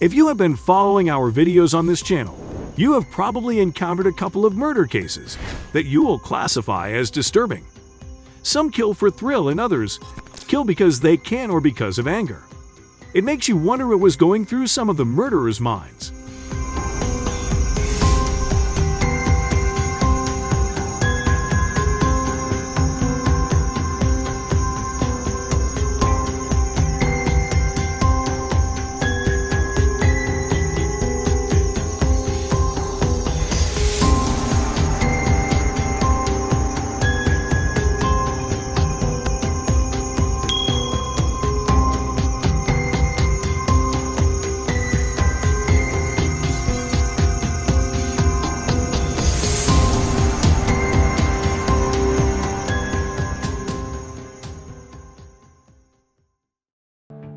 If you have been following our videos on this channel, you have probably encountered a couple of murder cases that you will classify as disturbing. Some kill for thrill and others kill because they can or because of anger. It makes you wonder what was going through some of the murderers' minds.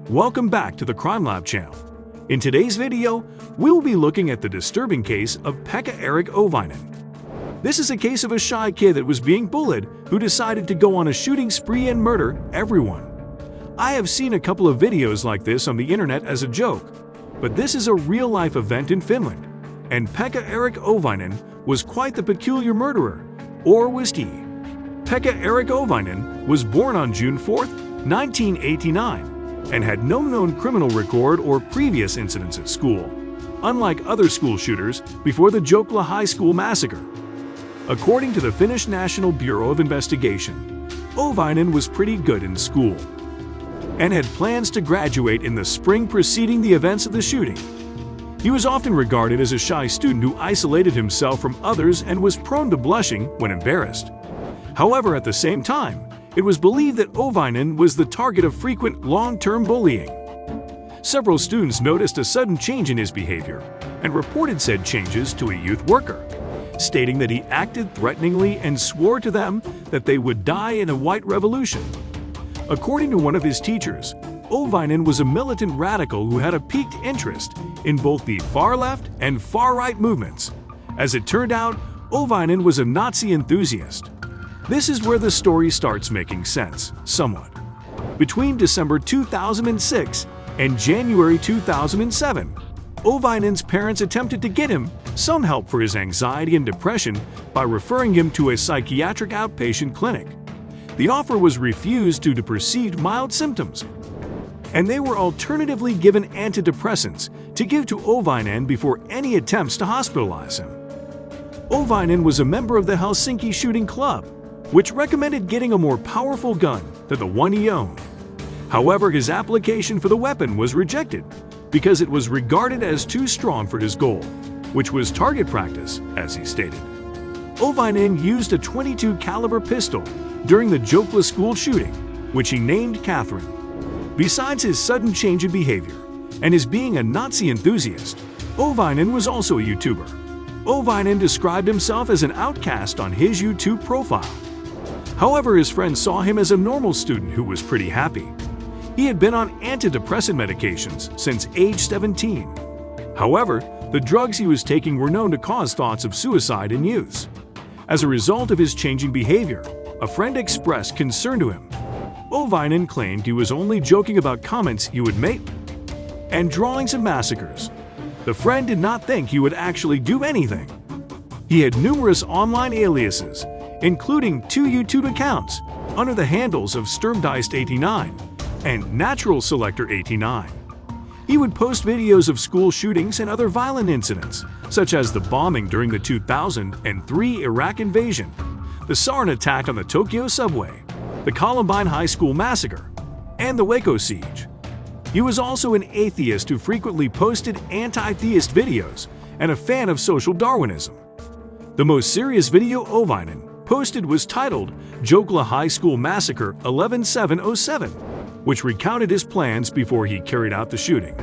Welcome back to the Crime Lab channel. In today's video, we will be looking at the disturbing case of Pekka-Eric Auvinen. This is a case of a shy kid that was being bullied who decided to go on a shooting spree and murder everyone. I have seen a couple of videos like this on the internet as a joke, but this is a real-life event in Finland, and Pekka-Eric Auvinen was quite the peculiar murderer, or was he? Pekka-Eric Auvinen was born on June 4, 1989, and had no known criminal record or previous incidents at school, unlike other school shooters before the Jokela High School Massacre. According to the Finnish National Bureau of Investigation, Auvinen was pretty good in school and had plans to graduate in the spring preceding the events of the shooting. He was often regarded as a shy student who isolated himself from others and was prone to blushing when embarrassed. However, at the same time, it was believed that Auvinen was the target of frequent long-term bullying. Several students noticed a sudden change in his behavior and reported said changes to a youth worker, stating that he acted threateningly and swore to them that they would die in a white revolution. According to one of his teachers, Auvinen was a militant radical who had a piqued interest in both the far-left and far-right movements. As it turned out, Auvinen was a Nazi enthusiast. This is where the story starts making sense, somewhat. Between December 2006 and January 2007, Auvinen's parents attempted to get him some help for his anxiety and depression by referring him to a psychiatric outpatient clinic. The offer was refused due to perceived mild symptoms, and they were alternatively given antidepressants to give to Auvinen before any attempts to hospitalize him. Auvinen was a member of the Helsinki Shooting Club, which recommended getting a more powerful gun than the one he owned. However, his application for the weapon was rejected because it was regarded as too strong for his goal, which was target practice, as he stated. Auvinen used a .22 caliber pistol during the Jokela school shooting, which he named Catherine. Besides his sudden change in behavior and his being a Nazi enthusiast, Auvinen was also a YouTuber. Auvinen described himself as an outcast on his YouTube profile. However, his friends saw him as a normal student who was pretty happy. He had been on antidepressant medications since age 17. However, the drugs he was taking were known to cause thoughts of suicide in youths. As a result of his changing behavior, a friend expressed concern to him. Auvinen claimed he was only joking about comments he would make and drawings of massacres. The friend did not think he would actually do anything. He had numerous online aliases, including 2 YouTube accounts under the handles of Sturmgeist89 and Natural Selector89. He would post videos of school shootings and other violent incidents, such as the bombing during the 2003 Iraq invasion, the sarin attack on the Tokyo subway, the Columbine High School Massacre, and the Waco siege. He was also an atheist who frequently posted anti-theist videos and a fan of social Darwinism. The most serious video Auvinen posted was titled Jokela High School Massacre 11/7/07, which recounted his plans before he carried out the shooting.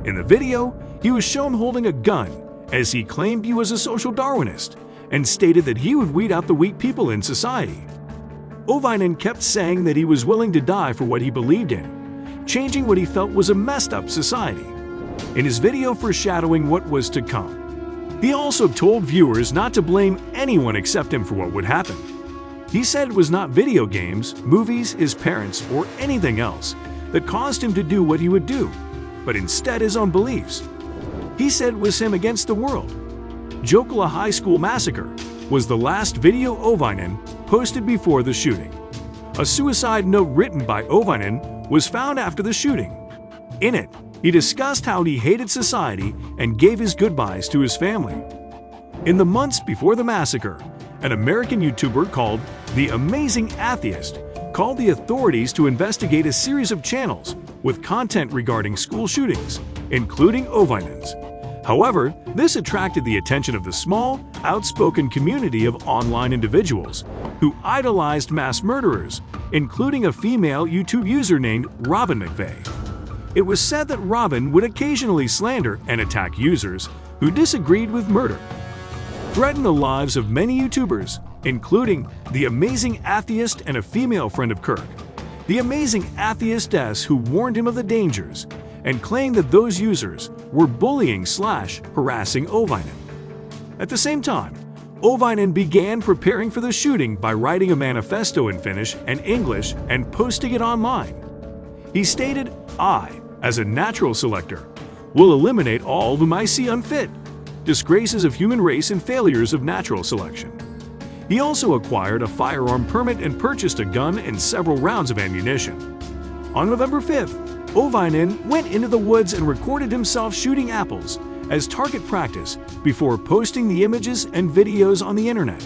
In the video, he was shown holding a gun as he claimed he was a social Darwinist and stated that he would weed out the weak people in society. Auvinen kept saying that he was willing to die for what he believed in, changing what he felt was a messed up society, in his video foreshadowing what was to come. He also told viewers not to blame anyone except him for what would happen. He said it was not video games, movies, his parents, or anything else that caused him to do what he would do, but instead his own beliefs, He said it was him against the world. Jokela High School Massacre was the last video Auvinen posted before the shooting. A suicide note written by Auvinen was found after the shooting. In it, he discussed how he hated society and gave his goodbyes to his family. In the months before the massacre, an American YouTuber called The Amazing Atheist called the authorities to investigate a series of channels with content regarding school shootings, including Auvinen's. However, this attracted the attention of the small, outspoken community of online individuals who idolized mass murderers, including a female YouTube user named Robin McVeigh. It was said that Robin would occasionally slander and attack users who disagreed with murder, threaten the lives of many YouTubers, including The Amazing Atheist and a female friend of Kirk, The Amazing Atheistess, who warned him of the dangers and claimed that those users were bullying/harassing Auvinen. At the same time, Auvinen began preparing for the shooting by writing a manifesto in Finnish and English and posting it online. He stated, "I, as a natural selector, will eliminate all whom I see unfit, disgraces of human race and failures of natural selection." He also acquired a firearm permit and purchased a gun and several rounds of ammunition. On November 5th, Auvinen went into the woods and recorded himself shooting apples as target practice before posting the images and videos on the internet.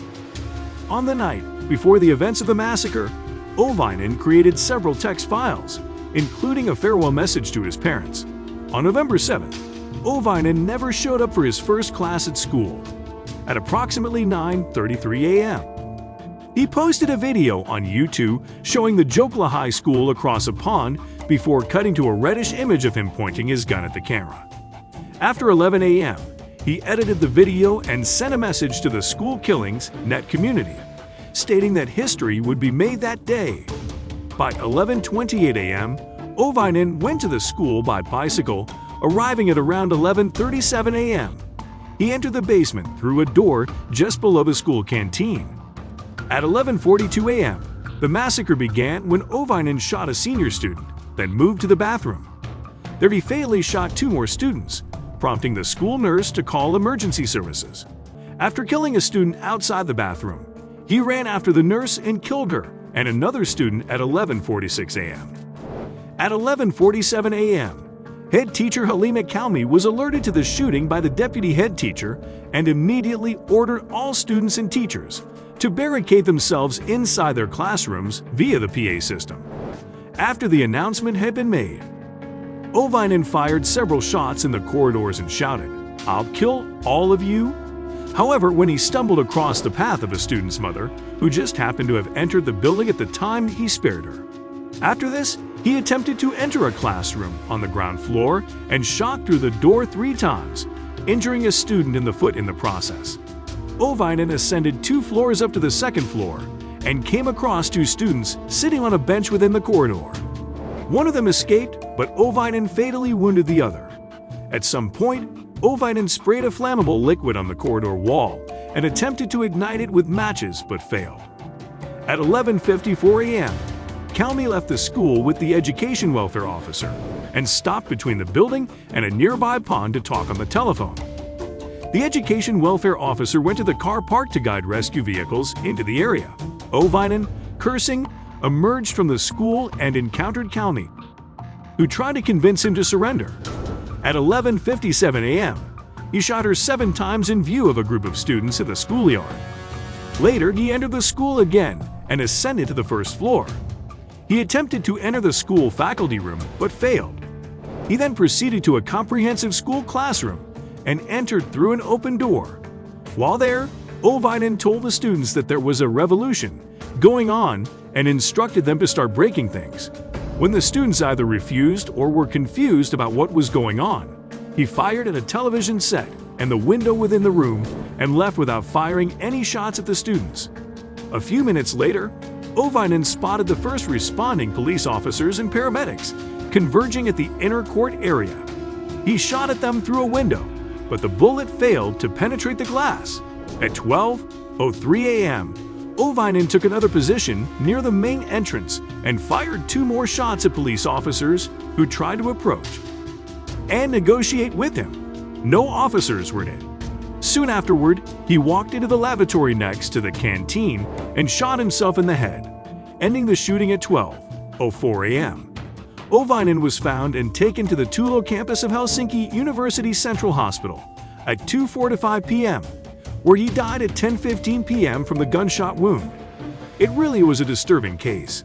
On the night before the events of the massacre, Auvinen created several text files, including a farewell message to his parents. On November 7th, Auvinen never showed up for his first class at school. At approximately 9:33 a.m., he posted a video on YouTube showing the Jokela High School across a pond before cutting to a reddish image of him pointing his gun at the camera. After 11 a.m., he edited the video and sent a message to the School Killings net community, stating that history would be made that day. By 11:28 a.m., Auvinen went to the school by bicycle, arriving at around 11:37 a.m. He entered the basement through a door just below the school canteen. At 11:42 a.m., the massacre began when Auvinen shot a senior student, then moved to the bathroom. There he fatally shot 2 more students, prompting the school nurse to call emergency services. After killing a student outside the bathroom, he ran after the nurse and killed her and another student at 11:46 a.m. At 11:47 a.m., head teacher Halima Kalmi was alerted to the shooting by the deputy head teacher and immediately ordered all students and teachers to barricade themselves inside their classrooms via the PA system. After the announcement had been made, Auvinen fired several shots in the corridors and shouted, "I'll kill all of you." However, when he stumbled across the path of a student's mother, who just happened to have entered the building at the time, he spared her. After this, he attempted to enter a classroom on the ground floor and shot through the door 3 times, injuring a student in the foot in the process. Auvinen ascended 2 floors up to the 2nd floor and came across 2 students sitting on a bench within the corridor. One of them escaped, but Auvinen fatally wounded the other. At some point, Auvinen sprayed a flammable liquid on the corridor wall and attempted to ignite it with matches but failed. At 11:54 a.m., Kalmi left the school with the education welfare officer and stopped between the building and a nearby pond to talk on the telephone. The education welfare officer went to the car park to guide rescue vehicles into the area. Auvinen, cursing, emerged from the school and encountered Kalmi, who tried to convince him to surrender. At 11:57 a.m., he shot her 7 times in view of a group of students in the schoolyard. Later, he entered the school again and ascended to the 1st floor. He attempted to enter the school faculty room but failed. He then proceeded to a comprehensive school classroom and entered through an open door. While there, Auvinen told the students that there was a revolution going on and instructed them to start breaking things. When the students either refused or were confused about what was going on, he fired at a television set and the window within the room and left without firing any shots at the students. A few minutes later, Auvinen spotted the first responding police officers and paramedics converging at the inner court area. He shot at them through a window, but the bullet failed to penetrate the glass. At 12:03 a.m., Auvinen took another position near the main entrance and fired 2 more shots at police officers who tried to approach and negotiate with him. No officers were in. Soon afterward, he walked into the lavatory next to the canteen and shot himself in the head, ending the shooting at 12:04 a.m. Auvinen was found and taken to the Tulo campus of Helsinki University Central Hospital at 2:45 p.m., where he died at 10:15 p.m. from the gunshot wound. It really was a disturbing case.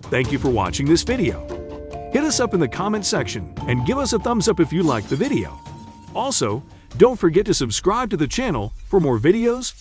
Thank you for watching this video. Hit us up in the comment section and give us a thumbs up if you liked the video. Also, don't forget to subscribe to the channel for more videos,